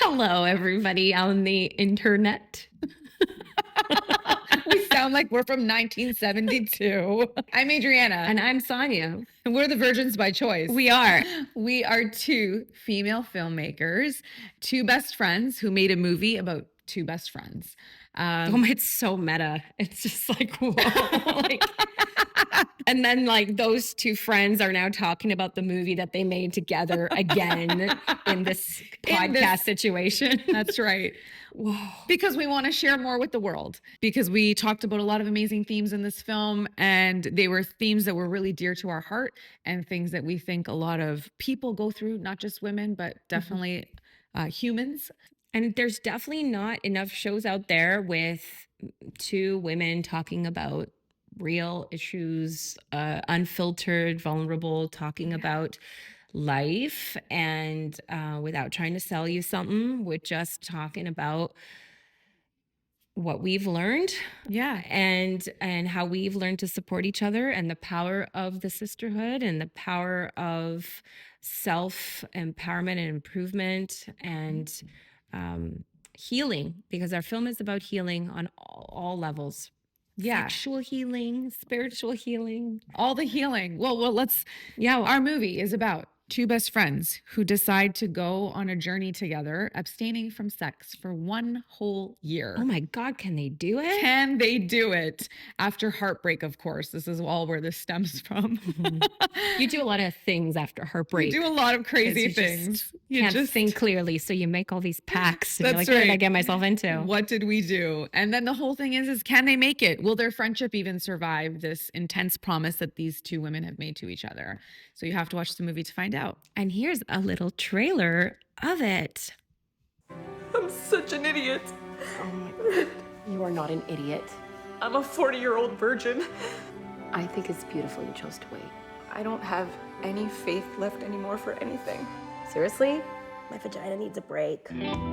Hello, everybody on the internet. We sound like we're from 1972. I'm Adriana. And I'm Sonia. And we're the virgins by choice. We are. We are two female filmmakers, two best friends who made a movie about two best friends. It's so meta. It's just like, whoa. And then those two friends are now talking about the movie that they made together again in this podcast situation. That's right. Whoa. Because we want to share more with the world, because we talked about a lot of amazing themes in this film, and they were themes that were really dear to our heart and things that we think a lot of people go through, not just women, but definitely humans. And there's definitely not enough shows out there with two women talking about real issues, unfiltered, vulnerable, talking about life, and without trying to sell you something, with just talking about what we've learned, and how we've learned to support each other, and the power of the sisterhood, and the power of self-empowerment and improvement, and healing, because our film is about healing on all levels. Sexual healing, spiritual healing, all the healing. Well, our movie is about two best friends who decide to go on a journey together, abstaining from sex for 1 whole year. Oh my God, can they do it? Can they do it? After heartbreak, of course. This is all where this stems from. You do a lot of things after heartbreak. You do a lot of crazy things. You can't think clearly, so you make all these pacts. That's you're like, right. What did I get myself into? What did we do? And then the whole thing is can they make it? Will their friendship even survive this intense promise that these two women have made to each other? So you have to watch the movie to find out. And here's a little trailer of it. I'm such an idiot. Oh my God. You are not an idiot. I'm a 40-year-old virgin. I think it's beautiful you chose to wait. I don't have any faith left anymore for anything. Seriously? My vagina needs a break.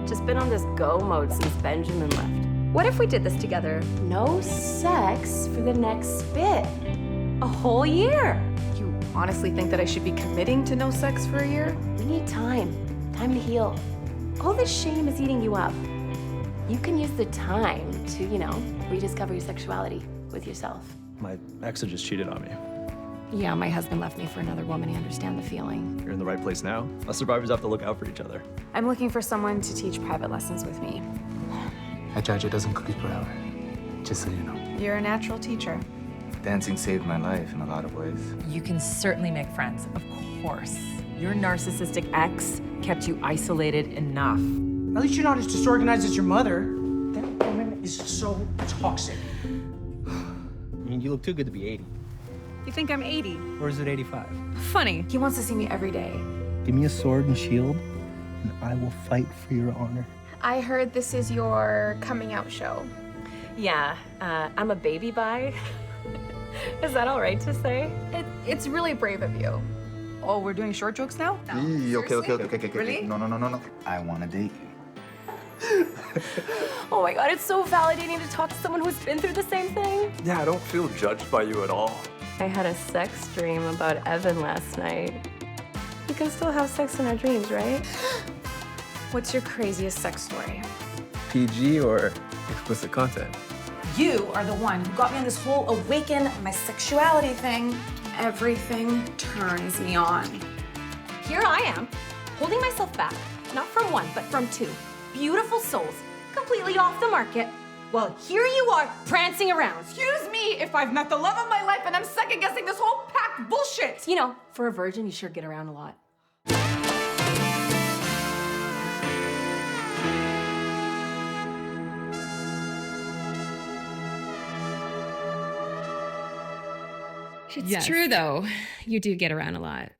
Just been on this go mode since Benjamin left. What if we did this together? No sex for the next bit. A whole year. You honestly think that I should be committing to no sex for a year? We need time. Time to heal. All this shame is eating you up. You can use the time to, rediscover your sexuality with yourself. My ex had just cheated on me. Yeah, my husband left me for another woman. I understand the feeling. You're in the right place now. Us survivors have to look out for each other. I'm looking for someone to teach private lessons with me. I charge a dozen cookies per hour, just so you know. You're a natural teacher. Dancing saved my life in a lot of ways. You can certainly make friends, of course. Your narcissistic ex kept you isolated enough. At least you're not as disorganized as your mother. That woman is so toxic. I mean, you look too good to be 80. You think I'm 80? Or is it 85? Funny. He wants to see me every day. Give me a sword and shield, and I will fight for your honor. I heard this is your coming out show. Yeah, I'm a baby bi. Is that all right to say? It's really brave of you. Oh, we're doing short jokes now? Okay. Really? No. I want to date you. Oh my God, it's so validating to talk to someone who's been through the same thing. Yeah, I don't feel judged by you at all. I had a sex dream about Evan last night. We can still have sex in our dreams, right? What's your craziest sex story? PG or explicit content? You are the one who got me on this whole awaken my sexuality thing. Everything turns me on. Here I am, holding myself back, not from one, but from two. Beautiful souls, completely off the market. Well, here you are, prancing around. Excuse me if I've met the love of my life and I'm second-guessing this whole pack bullshit. For a virgin, you sure get around a lot. It's true, though. You do get around a lot.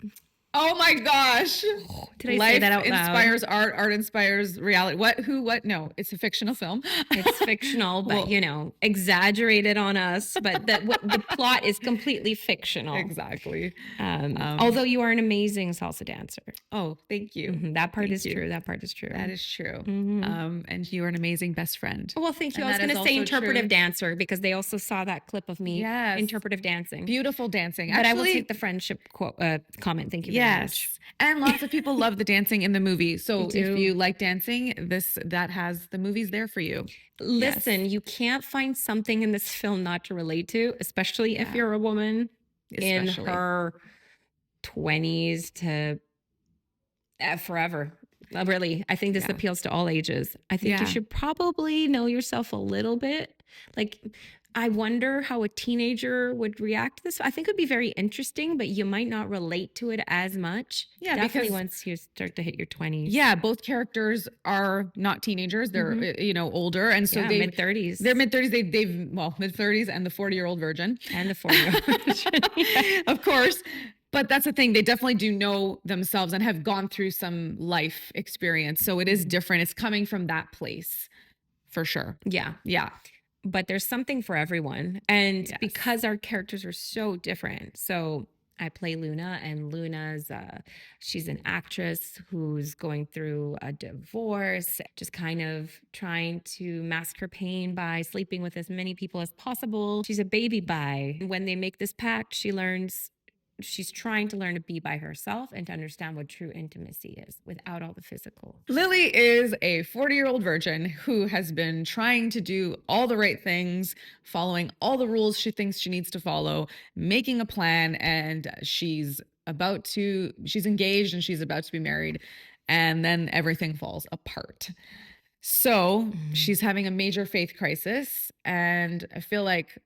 Oh my gosh. Did I Life say that out loud? inspires art inspires reality. What? No, it's a fictional film. It's fictional, but exaggerated on us. But the plot is completely fictional. Exactly. Although you are an amazing salsa dancer. Oh, thank you. Mm-hmm. That part is true. That part is true. That is true. Mm-hmm. And you are an amazing best friend. Well, thank you. I was going to say interpretive dancer because they also saw that clip of me interpretive dancing. Beautiful dancing. But I will take the friendship comment. Thank you very much. Yes. And lots of people love the dancing in the movie. So They do. if you like dancing, the movie's there for you. Listen, you can't find something in this film not to relate to, especially if you're a woman in Especially. her 20s to forever. Really, I think this appeals to all ages. I think you should probably know yourself a little bit. Like, I wonder how a teenager would react to this. I think it would be very interesting, but you might not relate to it as much. Yeah, Definitely because once you start to hit your 20s. Yeah, both characters are not teenagers. They're older, and so they mid-30s. They're mid-30s. They've mid-30s and the 40-year-old virgin. And the 40-year-old virgin. Of course. But that's the thing. They definitely do know themselves and have gone through some life experience. So it is different. It's coming from that place for sure. Yeah. Yeah. But there's something for everyone. And because our characters are so different. So I play Luna, and Luna's, she's an actress who's going through a divorce, just kind of trying to mask her pain by sleeping with as many people as possible. She's a baby bi. When they make this pact, she's trying to learn to be by herself and to understand what true intimacy is without all the physical. Lily is a 40-year-old virgin who has been trying to do all the right things, following all the rules she thinks she needs to follow, making a plan, and she's engaged and she's about to be married, and then everything falls apart. So she's having a major faith crisis, and I feel like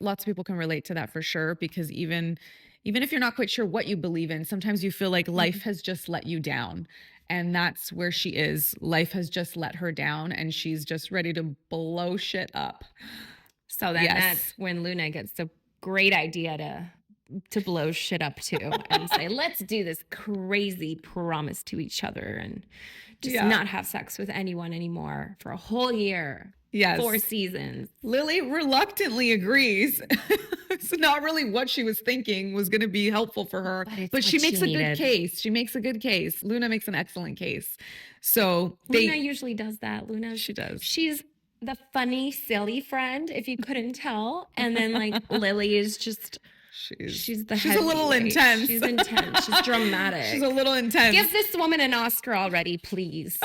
lots of people can relate to that for sure, because even if you're not quite sure what you believe in, sometimes you feel like life has just let you down. And that's where she is. Life has just let her down, and she's just ready to blow shit up. So then that's when Luna gets the great idea to blow shit up too and say, let's do this crazy promise to each other and just not have sex with anyone anymore for a whole year. Yes. 4 seasons. Lily reluctantly agrees. It's not really what she was thinking was going to be helpful for her, but she makes a good case. She makes a good case. Luna makes an excellent case. So Luna usually does that. She does. She's the funny, silly friend, if you couldn't tell. And then like Lily is just... She's a little intense. She's intense. She's dramatic. She's a little intense. Give this woman an Oscar already, please.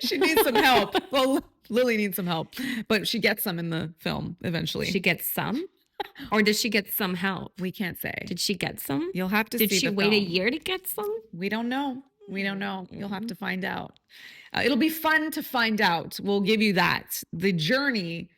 She needs some help. Well, Lily needs some help, but she gets some in the film eventually. She gets some? Or did she get some help? We can't say. Did she get some? You'll have to see. Did she wait a year to get some? We don't know. We don't know. You'll have to find out. It'll be fun to find out. We'll give you that. The journey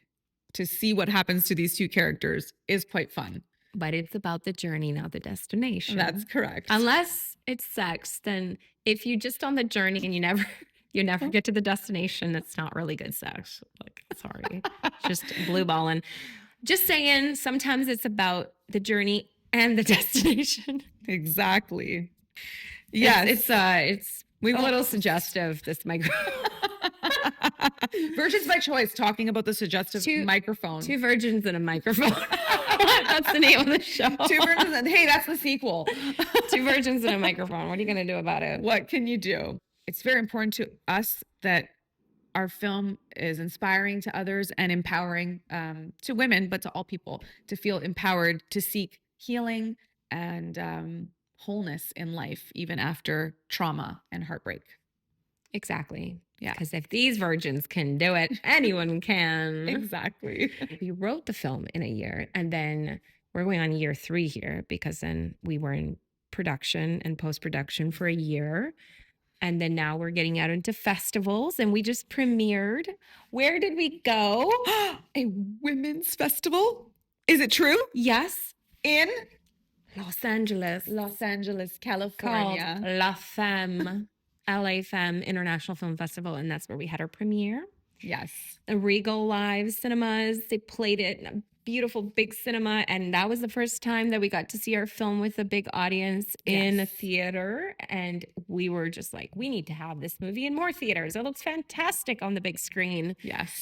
to see what happens to these two characters is quite fun. But it's about the journey, not the destination. That's correct. Unless it's sex, then if you're just on the journey and you never get to the destination, it's not really good sex. Like, sorry. It's just blue balling. Just saying, sometimes it's about the journey and the destination. Exactly. Yes. It's a little suggestive, this microphone. Virgins by Choice, talking about the suggestive microphone. 2 virgins and a microphone. That's the name of the show. 2 virgins and hey, that's the sequel. 2 virgins and a microphone. What are you going to do about it? What can you do? It's very important to us that our film is inspiring to others and empowering to women, but to all people to feel empowered to seek healing and wholeness in life, even after trauma and heartbreak. Exactly. Yeah. Because if these virgins can do it, anyone can. Exactly. We wrote the film in a year, and then we're going on year 3 here, because then we were in production and post-production for a year. And then now we're getting out into festivals, and we just premiered. Where did we go? A women's festival? Is it true? Yes. In Los Angeles, California. Called La Femme. LA Femme International Film Festival, and that's where we had our premiere. Yes. The Regal Live Cinemas, they played it in a beautiful big cinema, and that was the first time that we got to see our film with a big audience in a theater, and we were just like, we need to have this movie in more theaters. It looks fantastic on the big screen. Yes.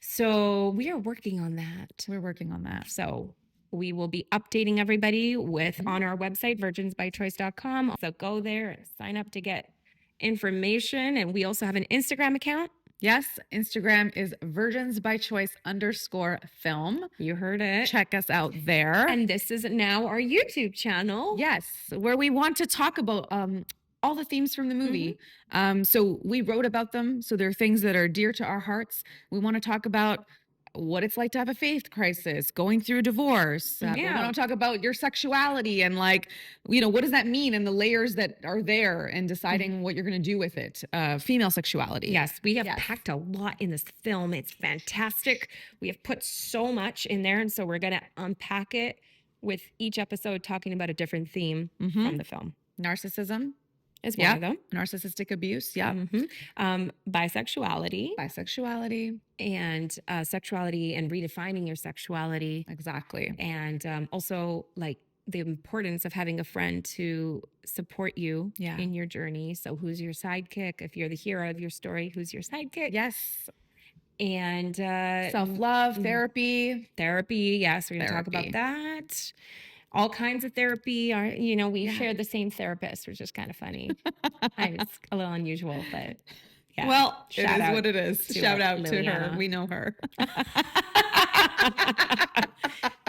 So we are working on that. We're working on that. So we will be updating everybody on our website, virginsbychoice.com. So go there and sign up to get information. And we also have an Instagram account. Yes, Instagram is virginsbychoice_film. You heard it. Check us out there. And this is now our YouTube channel. Yes, where we want to talk about all the themes from the movie. So we wrote about them. So they're things that are dear to our hearts. We want to talk about what it's like to have a faith crisis, going through a divorce. We want to talk about your sexuality and like, what does that mean and the layers that are there and deciding what you're going to do with it. Female sexuality. Yes, we have packed a lot in this film. It's fantastic. We have put so much in there. And so we're going to unpack it with each episode talking about a different theme from the film. Narcissism is one of them. Narcissistic abuse. Yeah. Bisexuality. Bisexuality. And sexuality and redefining your sexuality. Exactly. And also like the importance of having a friend to support you in your journey. So who's your sidekick? If you're the hero of your story, who's your sidekick? Yes. And self-love, therapy. Yes, we're going to talk about that. All kinds of therapy are, we share the same therapist, which is kind of funny. It's a little unusual, but yeah. Well, it is what it is. Shout out to her. We know her.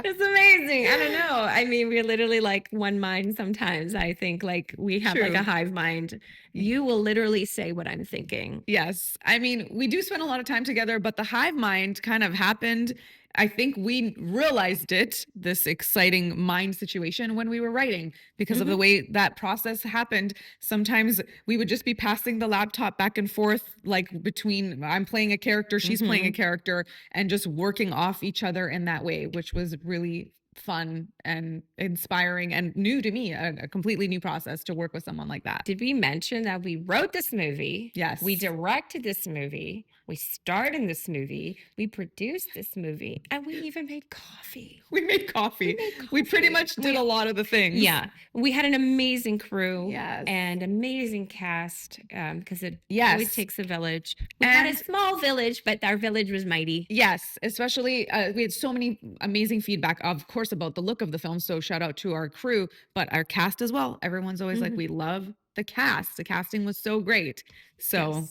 It's amazing. I don't know. I mean, we're literally like one mind sometimes. I think like we have like a hive mind. You will literally say what I'm thinking. Yes. I mean, we do spend a lot of time together, but the hive mind kind of happened. I think we realized this exciting mind situation when we were writing because of the way that process happened. Sometimes we would just be passing the laptop back and forth, like between I'm playing a character, she's playing a character, and just working off each other in that way, which was really fun and inspiring and new to me, a completely new process to work with someone like that. Did we mention that we wrote this movie? Yes. We directed this movie. We starred in this movie. We produced this movie. And we even made coffee. We made coffee. We pretty much did a lot of the things. Yeah. We had an amazing crew. Yes. And amazing cast because it always takes a village. We had a small village, but our village was mighty. Yes. Especially, we had so many amazing feedback, of course, about the look of the film. So shout out to our crew, but our cast as well. Everyone's always like, we love the cast. The casting was so great. So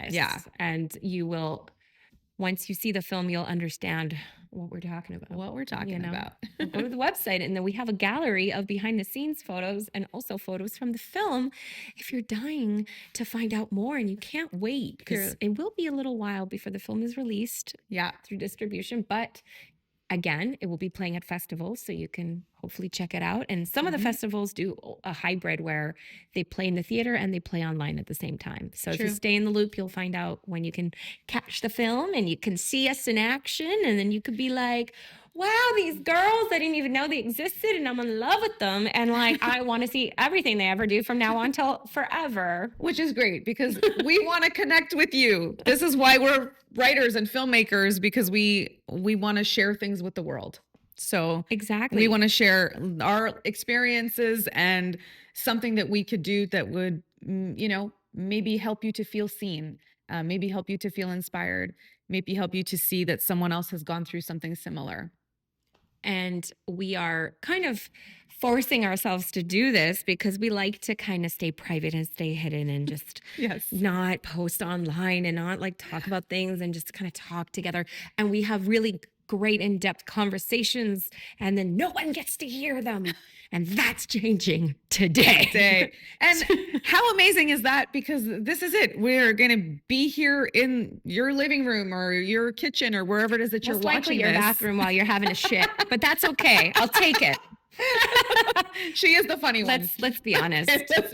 yeah. And you will, once you see the film, you'll understand what we're talking about. What we're talking about. Go to the website and then we have a gallery of behind the scenes photos and also photos from the film. If you're dying to find out more and you can't wait because it will be a little while before the film is released through distribution, but again, it will be playing at festivals, so you can hopefully check it out. And some of the festivals do a hybrid where they play in the theater and they play online at the same time. So if you stay in the loop, you'll find out when you can catch the film and you can see us in action. And then you could be like, wow, these girls, I didn't even know they existed and I'm in love with them. And like, I want to see everything they ever do from now on till forever. Which is great because we want to connect with you. This is why we're writers and filmmakers, because we want to share things with the world. So exactly, we want to share our experiences and something that we could do that would, maybe help you to feel seen, maybe help you to feel inspired, maybe help you to see that someone else has gone through something similar. And we are kind of forcing ourselves to do this because we like to kind of stay private and stay hidden and just not post online and not like talk about things and just kind of talk together. And we have really great in-depth conversations and then no one gets to hear them. And that's changing today. And how amazing is that? Because this is it. We're going to be here in your living room or your kitchen or wherever it is that you're watching your bathroom while you're having a shit. But that's okay. I'll take it. She is the funny one. Let's be honest.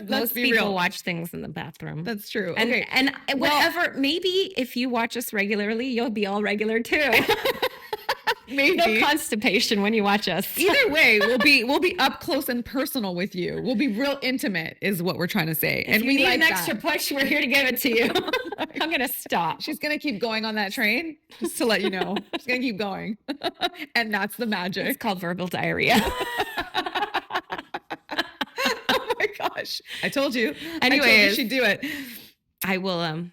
Most people watch things in the bathroom. That's true. And whatever, maybe if you watch us regularly, you'll be all regular too. Maybe. No constipation when you watch us. Either way, we'll be up close and personal with you. We'll be real intimate is what we're trying to say. If you need an extra push, we're here to give it to you. I'm going to stop. She's going to keep going on that train, just to let you know. She's going to keep going. And that's the magic. It's called verbal diarrhea. Oh my gosh. I told you. Anyways, I told you she'd do it. I will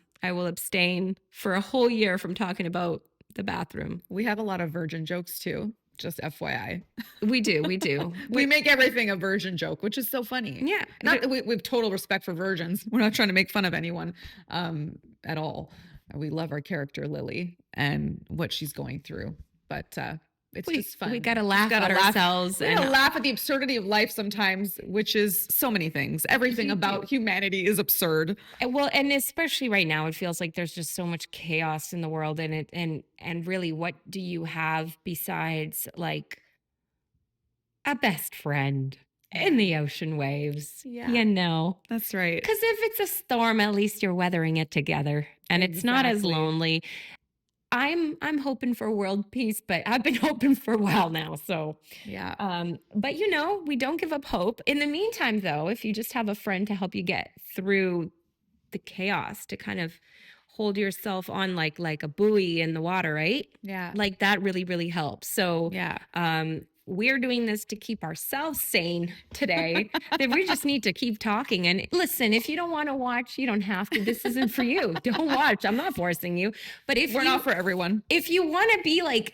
abstain for a whole year from talking about the bathroom. We have a lot of virgin jokes too. Just FYI. We do. We make everything a virgin joke, which is so funny. Yeah. Not that we have total respect for virgins. We're not trying to make fun of anyone at all. we love our character Lily and what she's going through. But it's just fun. We gotta laugh at ourselves. We gotta laugh at the absurdity of life sometimes, which is so many things. Everything about humanity is absurd. Well, and especially right now, it feels like there's just so much chaos in the world, and really, what do you have besides like a best friend in the ocean waves? Yeah. You know, That's right. because if it's a storm, at least you're weathering it together, and it's not as Exactly. lonely. I'm hoping for world peace, but I've been hoping for a while now. So Yeah. but you know, we don't give up hope. In the meantime, though, if you just have a friend to help you get through the chaos, to kind of hold yourself on like a buoy in the water, right? Yeah. Like that really, really helps. So Yeah. we're doing this to keep ourselves sane today. That we just need to keep talking. And listen, if you don't want to watch, you don't have to. This isn't for you. Don't watch. I'm not forcing you. But if We're not for everyone. if you want to be like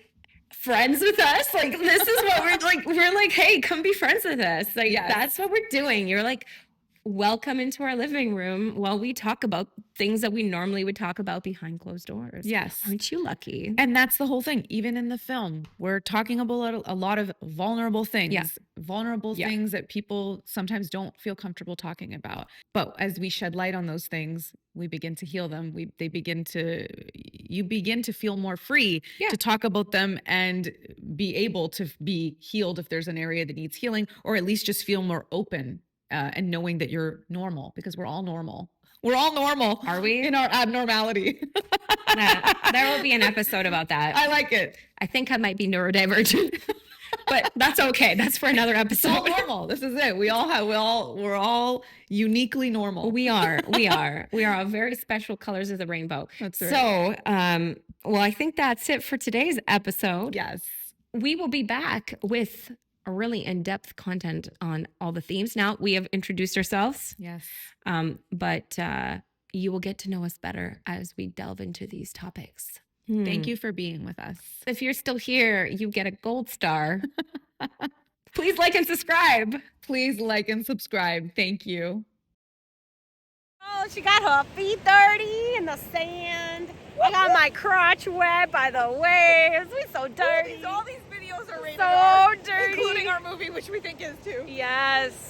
friends with us, like this is what we're like, hey, come be friends with us. Like that's what we're doing. You're like, welcome into our living room while we talk about things that we normally would talk about behind closed doors. Yes. Aren't you lucky? And that's the whole thing. Even in the film, we're talking about a lot of vulnerable things, things that people sometimes don't feel comfortable talking about. But as we shed light on those things, we begin to heal them. You begin to feel more free to talk about them and be able to be healed if there's an area that needs healing, or at least just feel more open and knowing that you're normal, because we're all normal. We're all normal. Are we? In our abnormality. There will be an episode about that. I like it. I think I might be neurodivergent, but that's okay. That's for another It's all episode. normal. This is it. We're all uniquely normal. We are all very special colors of the rainbow. That's right. So, well, I think that's it for today's episode. Yes. We will be back with a really in-depth content on all the themes. Now we have introduced ourselves. Yes. But you will get to know us better as we delve into these topics. Thank you for being with us. If you're still here, you get a gold star. Please like and subscribe. Please like and subscribe. Thank you. Oh, she got her feet dirty in the sand. I got my crotch wet by the waves. We so dirty. All these videos are rated So R, dirty. including our movie, which we think is too. Yes.